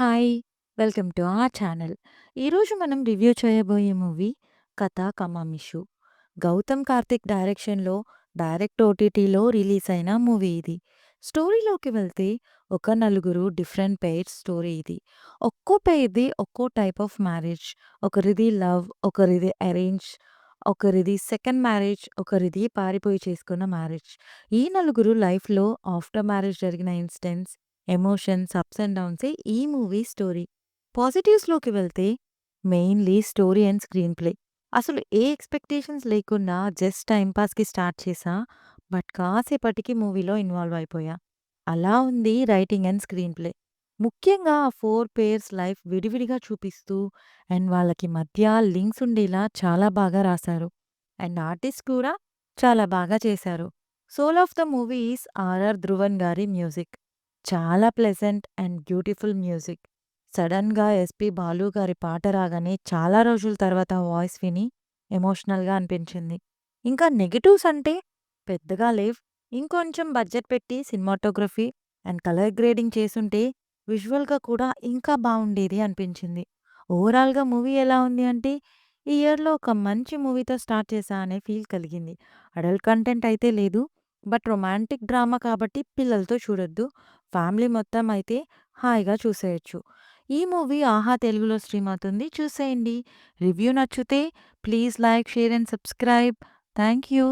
Hi! Welcome to our channel. ఈరోజు మనం review చేయబోయే మూవీ 'కథా కమామిషు'. గౌతమ్ కార్తిక్ డైరెక్షన్‌లో డైరెక్ట్ ఓటీటీలో రిలీజ్ అయిన మూవీ ఇది. స్టోరీలోకి వెళ్తే ఒక నలుగురు డిఫరెంట్ పెయిర్స్ స్టోరీ ఇది. ఒక్కో పెయిర్‌ది ఒక్కో టైప్ ఆఫ్ మ్యారేజ్. ఒకరిది లవ్, ఒకరిది అరేంజ్, ఒకరిది సెకండ్ మ్యారేజ్, ఒకరిది పారిపోయి చేసుకున్న మ్యారేజ్. ఈ నలుగురు లైఫ్‌లో ఆఫ్టర్ మ్యారేజ్ జరిగిన ఇన్సిడెంట్స్, ఎమోషన్స్, అప్స్ అండ్ డౌన్సే ఈ మూవీ స్టోరీ. పాజిటివ్స్‌లోకి వెళ్తే mainly story and screenplay. అసలు ఏ ఎక్స్‌పెక్టేషన్స్ లేకుండా జస్ట్ టైమ్ పాస్‌కి స్టార్ట్ చేశా. బట్ కాసేపటికి మూవీలో ఇన్వాల్వ్ అయిపోయా. అలా ఉంది రైటింగ్ అండ్ స్క్రీన్ ప్లే. ముఖ్యంగా ఆ 4 పెయిర్స్ లైఫ్ విడివిడిగా చూపిస్తూ అండ్ వాళ్ళకి మధ్య లింక్స్ ఉండేలా చాలా బాగా రాశారు. అండ్ ఆర్టిస్ట్ కూడా చాలా బాగా చేశారు. Soul of the movie is R R Dhruvan గారి మ్యూజిక్. చాలా ప్లెజెంట్ అండ్ బ్యూటిఫుల్ మ్యూజిక్. సడెన్‌గా ఎస్‌పి బాలు గారి పాట రాగానే చాలా రోజుల తర్వాత వాయిస్ విని ఎమోషనల్‌గా అనిపించింది. ఇంకా నెగెటివ్స్ అంటే పెద్దగా లేవు. ఇంకొంచెం బడ్జెట్ పెట్టి సినిమాటోగ్రఫీ అండ్ కలర్ గ్రేడింగ్ చేసుంటే విజువల్‌గా కూడా ఇంకా బావుండేది అనిపించింది. ఓవరాల్‌గా మూవీ ఎలా ఉంది అంటే ఈ ఇయర్‌లో ఒక మంచి మూవీతో స్టార్ట్ చేశా అనే ఫీల్ కలిగింది. అడల్ట్ కంటెంట్ అయితే లేదు. బట్ రొమాంటిక్ డ్రామా కాబట్టి పిల్లలతో చూడొద్దు. ఫ్యామిలీ మొత్తం అయితే హాయిగా చూసేయొచ్చు. ఈ మూవీ 'ఆహా' తెలుగులో స్ట్రీమ్ అవుతుంది. చూసేయండి. రివ్యూ నచ్చితే please like, share and subscribe. Thank you.